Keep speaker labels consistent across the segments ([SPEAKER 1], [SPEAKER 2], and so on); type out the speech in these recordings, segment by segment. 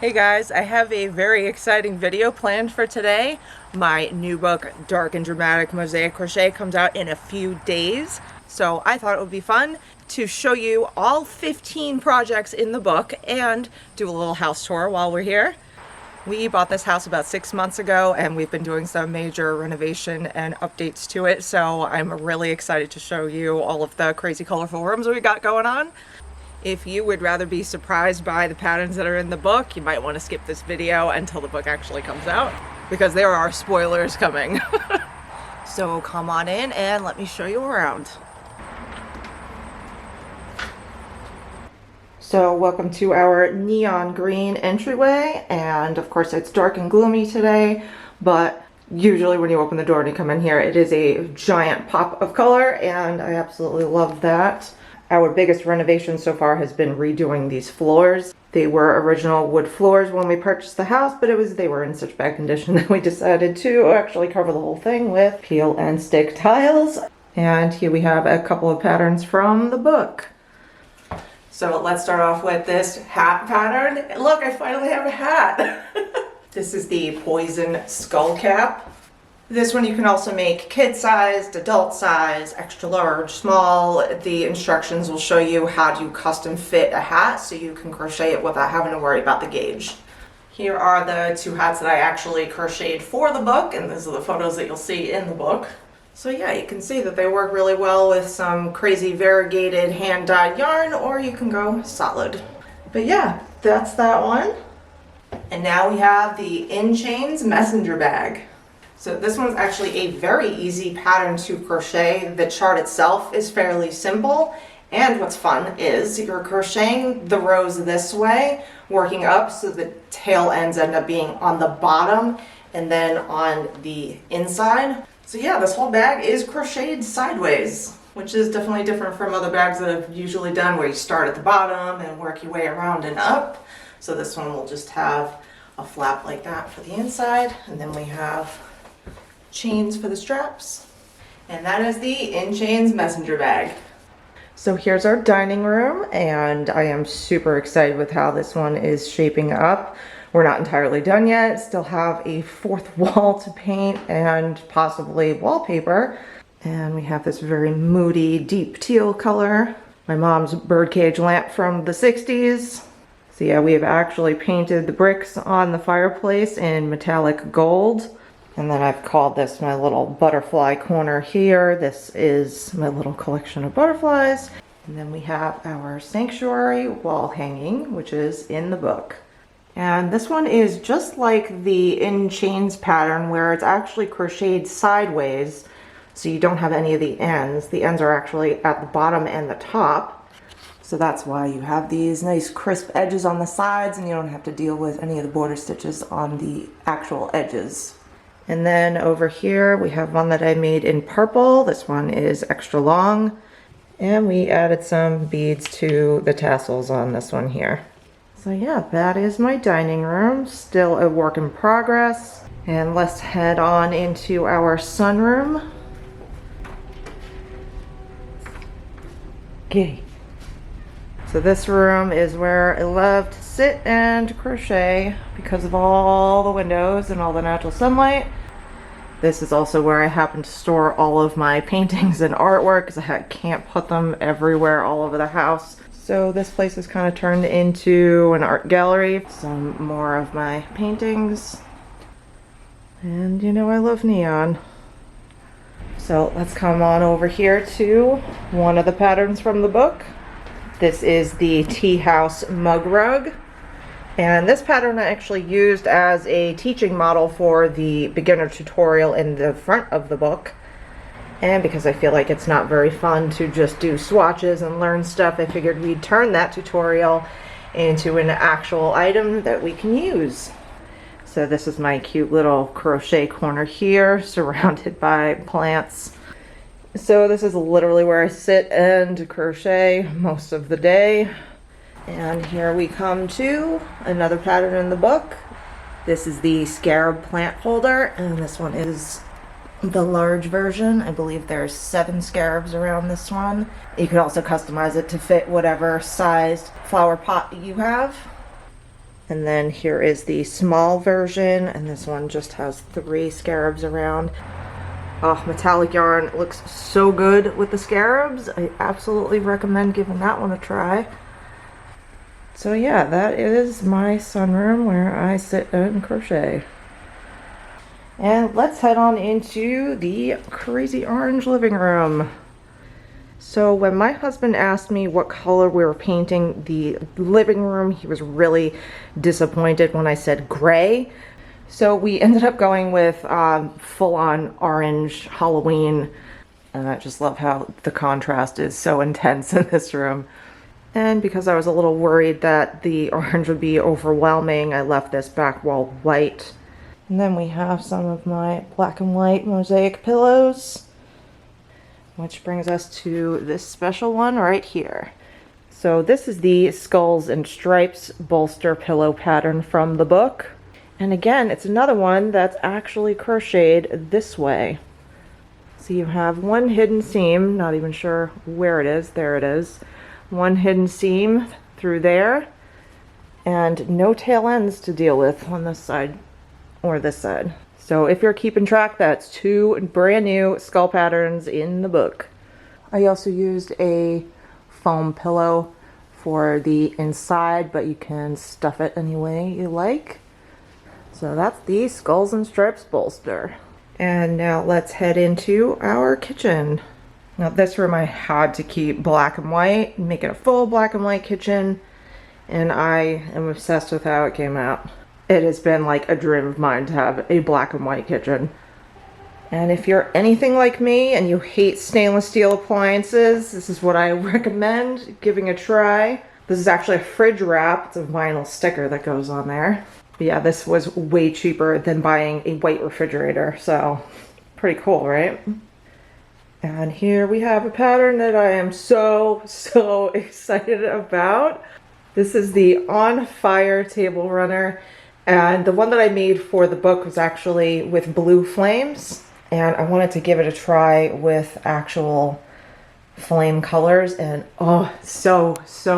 [SPEAKER 1] Hey guys, I have a very exciting video planned for today. My new book, Dark and Dramatic Mosaic Crochet, comes out in a few days. So I thought it would be fun to show you all 15 projects in the book and do a little house tour while we're here. We bought this house about 6 months ago and we've been doing some major renovation and updates to it. So I'm really excited to show you all of the crazy colorful rooms we got going on. If you would rather be surprised by the patterns that are in the book, you might want to skip this video until the book actually comes out, because there are spoilers coming. So come on in and let me show you around. So welcome to our neon green entryway, and of course it's dark and gloomy today, but usually when you open the door and you come in here, it is a giant pop of color, and I absolutely love that. Our biggest renovation so far has been redoing these floors. They were original wood floors when we purchased the house, but they were in such bad condition that we decided to actually cover the whole thing with peel and stick tiles. And here we have a couple of patterns from the book. So let's start off with this hat pattern. Look, I finally have a hat. This is the Poison Skull Cap. This one you can also make kid-sized, adult size, extra large, small. The instructions will show you how to custom fit a hat so you can crochet it without having to worry about the gauge. Here are the two hats that I actually crocheted for the book, and these are the photos that you'll see in the book. So yeah, you can see that they work really well with some crazy variegated hand-dyed yarn, or you can go solid. But yeah, that's that one. And now we have the In Chains messenger bag. So this one's actually a very easy pattern to crochet. The chart itself is fairly simple, and what's fun is you're crocheting the rows this way, working up, so the tail ends end up being on the bottom and then on the inside. So yeah, this whole bag is crocheted sideways, which is definitely different from other bags that I've usually done where you start at the bottom and work your way around and up. So this one will just have a flap like that for the inside, and then we have chains for the straps, and that is the In Chains messenger bag. So here's our dining room, and I am super excited with how this one is shaping up. We're not entirely done yet, still have a fourth wall to paint and possibly wallpaper, and we have this very moody deep teal color, my mom's birdcage lamp from the 60s. So yeah, we have actually painted the bricks on the fireplace in metallic gold. And then I've called this my little butterfly corner here. This is my little collection of butterflies. And then we have our sanctuary wall hanging, which is in the book. And this one is just like the In Chains pattern, where it's actually crocheted sideways, so you don't have any of the ends. The ends are actually at the bottom and the top. So that's why you have these nice crisp edges on the sides, and you don't have to deal with any of the border stitches on the actual edges. And then over here we have one that I made in purple. This one is extra long, and we added some beads to the tassels on this one here. So yeah, that is my dining room, still a work in progress. And let's head on into our sunroom. Okay. So this room is where I love to sit and crochet because of all the windows and all the natural sunlight. This is also where I happen to store all of my paintings and artwork, because I can't put them everywhere all over the house. So this place is kind of turned into an art gallery. Some more of my paintings. And you know I love neon. So let's come on over here to one of the patterns from the book. This is the Tea House mug rug, and this pattern I actually used as a teaching model for the beginner tutorial in the front of the book. And because I feel like it's not very fun to just do swatches and learn stuff, I figured we'd turn that tutorial into an actual item that we can use. So this is my cute little crochet corner here, surrounded by plants. So this is literally where I sit and crochet most of the day. And here we come to another pattern in the book. This is the Scarab plant holder, and this one is the large version. I believe there's 7 scarabs around this one. You could also customize it to fit whatever sized flower pot you have. And then here is the small version, and this one just has 3 scarabs around. Oh, metallic yarn looks so good with the scarabs. I absolutely recommend giving that one a try. So yeah, that is my sunroom where I sit and crochet. And let's head on into the crazy orange living room. So when my husband asked me what color we were painting the living room, he was really disappointed when I said gray. So we ended up going with full-on orange Halloween. And I just love how the contrast is so intense in this room. And because I was a little worried that the orange would be overwhelming, I left this back wall white. And then we have some of my black and white mosaic pillows, which brings us to this special one right here. So this is the Skulls and Stripes bolster pillow pattern from the book. And again, it's another one that's actually crocheted this way. So you have one hidden seam, not even sure where it is, there it is. One hidden seam through there, and no tail ends to deal with on this side or this side. So if you're keeping track, that's 2 brand new skull patterns in the book. I also used a foam pillow for the inside, but you can stuff it any way you like. So that's the Skulls and Stripes bolster. And now let's head into our kitchen. Now this room I had to keep black and white, make it a full black and white kitchen, and I am obsessed with how it came out. It has been like a dream of mine to have a black and white kitchen. And if you're anything like me and you hate stainless steel appliances, this is what I recommend giving a try. This is actually a fridge wrap. It's a vinyl sticker that goes on there. But yeah, this was way cheaper than buying a white refrigerator, so pretty cool, right? And here we have a pattern that I am so excited about. This is the On Fire table runner. And the one that I made for the book was actually with blue flames. And I wanted to give it a try with actual flame colors. And oh, so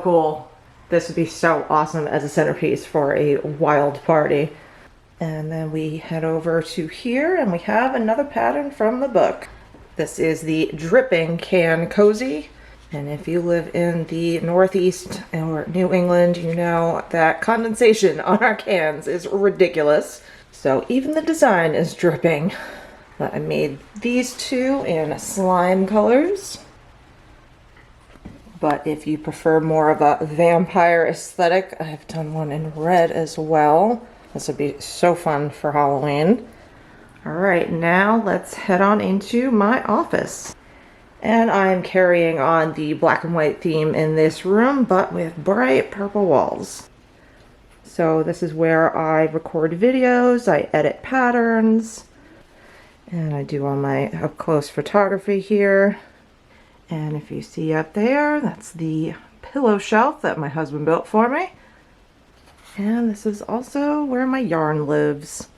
[SPEAKER 1] cool. This would be so awesome as a centerpiece for a wild party. And then we head over to here and we have another pattern from the book. This is the Dripping Can Cozy. And if you live in the Northeast or New England, you know that condensation on our cans is ridiculous. So even the design is dripping. But I made these 2 in slime colors. But if you prefer more of a vampire aesthetic, I've done one in red as well. This would be so fun for Halloween. All right, now let's head on into my office. And I'm carrying on the black and white theme in this room, but with bright purple walls. So this is where I record videos, I edit patterns, and I do all my up-close photography here. And if you see up there, that's the pillow shelf that my husband built for me. And this is also where my yarn lives.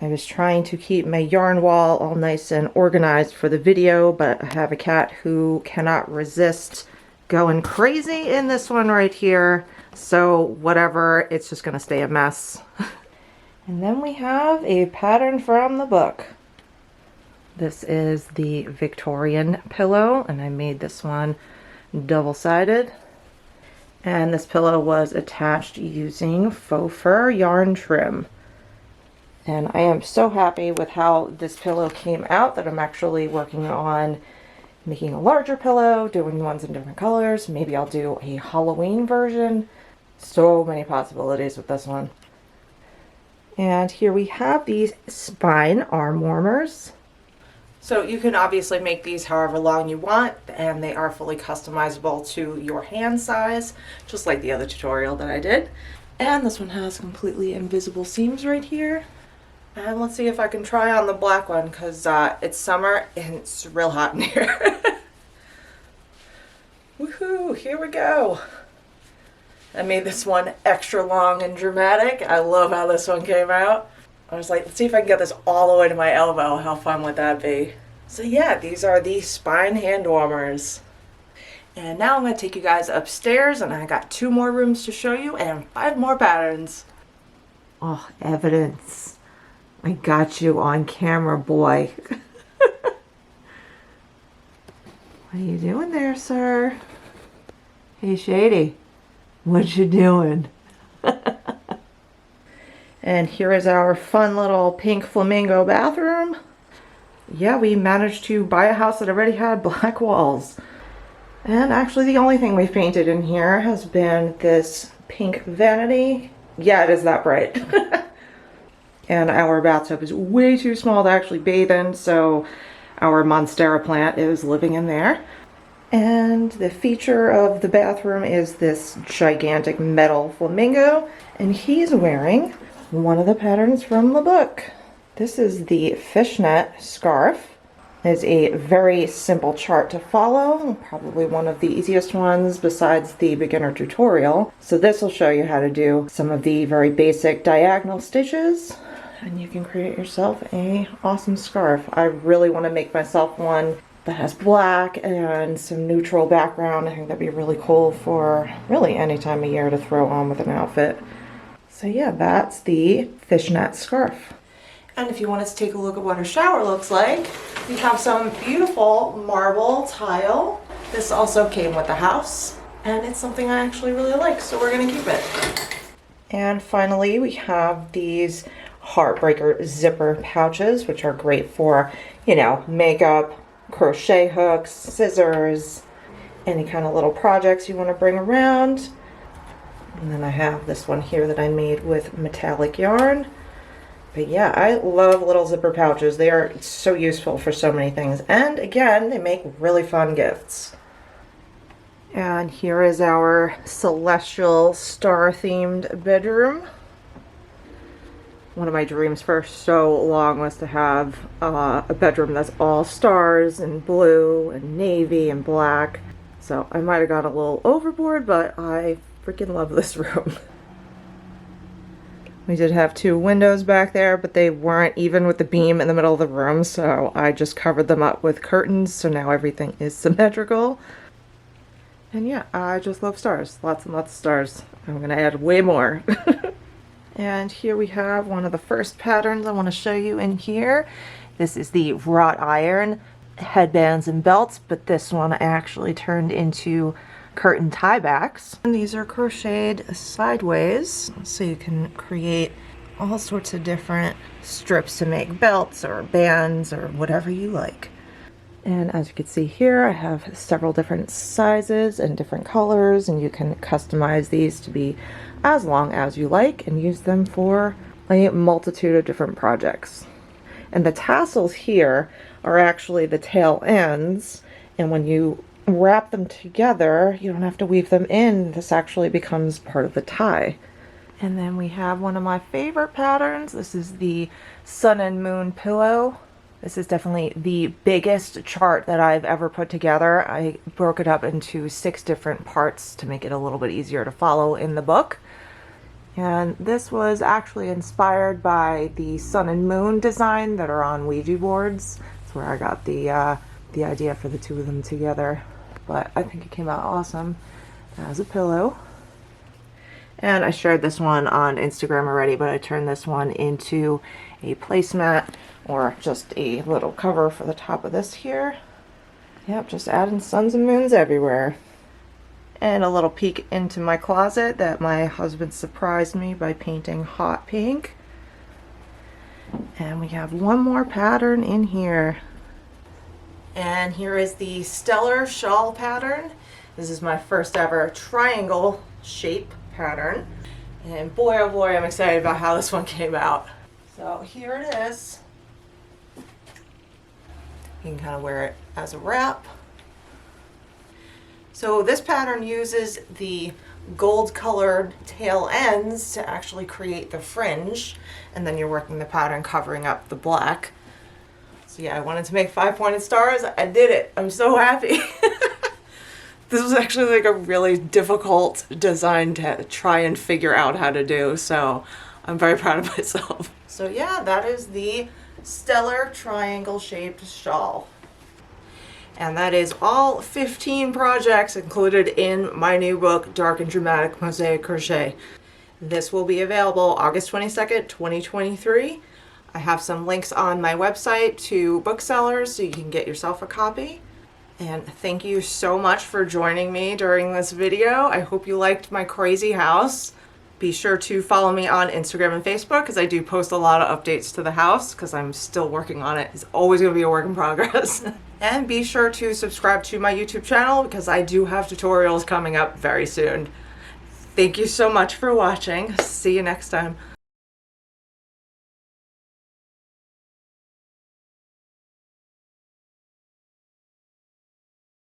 [SPEAKER 1] I was trying to keep my yarn wall all nice and organized for the video, but I have a cat who cannot resist going crazy in this one right here. So whatever, it's just gonna stay a mess. And then we have a pattern from the book. This is the Victorian pillow, and I made this one double-sided. And this pillow was attached using faux fur yarn trim. And I am so happy with how this pillow came out that I'm actually working on making a larger pillow, doing ones in different colors. Maybe I'll do a Halloween version. So many possibilities with this one. And here we have these spine arm warmers. So you can obviously make these however long you want, and they are fully customizable to your hand size, just like the other tutorial that I did. And this one has completely invisible seams right here. And let's see if I can try on the black one, because it's summer and it's real hot in here. Woohoo, here we go. I made this one extra long and dramatic. I love how this one came out. I was like, let's see if I can get this all the way to my elbow. How fun would that be? So yeah, these are the spine hand warmers. And now I'm going to take you guys upstairs, and I got 2 more rooms to show you and 5 more patterns. Oh, evidence. I got you on camera, boy. What are you doing there, sir? Hey, Shady. What you doing? And here is our fun little pink flamingo bathroom. Yeah, we managed to buy a house that already had black walls. And actually the only thing we've painted in here has been this pink vanity. Yeah, it is that bright. And our bathtub is way too small to actually bathe in, so our Monstera plant is living in there. And the feature of the bathroom is this gigantic metal flamingo, and he's wearing one of the patterns from the book. This is the Fishnet scarf. It's a very simple chart to follow, probably one of the easiest ones besides the beginner tutorial. So this will show you how to do some of the very basic diagonal stitches, and you can create yourself a awesome scarf. I really want to make myself one that has black and some neutral background. I think that'd be really cool for really any time of year to throw on with an outfit. So yeah, that's the Fishnet scarf. And if you want us to take a look at what our shower looks like, we have some beautiful marble tile. This also came with the house, and it's something I actually really like, so we're gonna keep it. And finally, we have these Heartbreaker zipper pouches, which are great for, you know, makeup, crochet hooks, scissors, any kind of little projects you want to bring around. And then I have this one here that I made with metallic yarn. But yeah, I love little zipper pouches. They are so useful for so many things. And again, they make really fun gifts. And here is our celestial star themed bedroom. One of my dreams for so long was to have a bedroom that's all stars and blue and navy and black. So I might have gone a little overboard, but I freaking love this room. We did have 2 windows back there, but they weren't even with the beam in the middle of the room, so I just covered them up with curtains, so now everything is symmetrical. And yeah, I just love stars. Lots and lots of stars. I'm going to add way more. And here we have one of the first patterns I want to show you in here. This is the wrought iron headbands and belts, but this one I actually turned into curtain tiebacks. And these are crocheted sideways, so you can create all sorts of different strips to make belts or bands or whatever you like. And as you can see here, I have several different sizes and different colors, and you can customize these to be as long as you like and use them for a multitude of different projects. And the tassels here are actually the tail ends, and when you wrap them together, you don't have to weave them in. This actually becomes part of the tie. And then we have one of my favorite patterns. This is the sun and moon pillow. This is definitely the biggest chart that I've ever put together. I broke it up into 6 different parts to make it a little bit easier to follow in the book. And this was actually inspired by the sun and moon design that are on Ouija boards. That's where I got the idea for the 2 of them together. But I think it came out awesome as a pillow. And I shared this one on Instagram already, but I turned this one into a placemat or just a little cover for the top of this here. Yep, just adding suns and moons everywhere. And a little peek into my closet that my husband surprised me by painting hot pink. And we have one more pattern in here. And here is the Stellar Shawl pattern. This is my first ever triangle shape pattern. And boy, oh boy, I'm excited about how this one came out. So here it is. You can kind of wear it as a wrap. So this pattern uses the gold colored tail ends to actually create the fringe, and then you're working the pattern covering up the black. So yeah, I wanted to make 5-pointed stars. I did it. I'm so happy. This was actually like a really difficult design to try and figure out how to do, so I'm very proud of myself. So yeah, that is the Stellar triangle shaped shawl. And that is all 15 projects included in my new book, Dark and Dramatic Mosaic Crochet. This will be available August 22nd, 2023. I have some links on my website to booksellers so you can get yourself a copy. And thank you so much for joining me during this video. I hope you liked my crazy house. Be sure to follow me on Instagram and Facebook because I do post a lot of updates to the house because I'm still working on it. It's always going to be a work in progress. And be sure to subscribe to my YouTube channel because I do have tutorials coming up very soon. Thank you so much for watching. See you next time.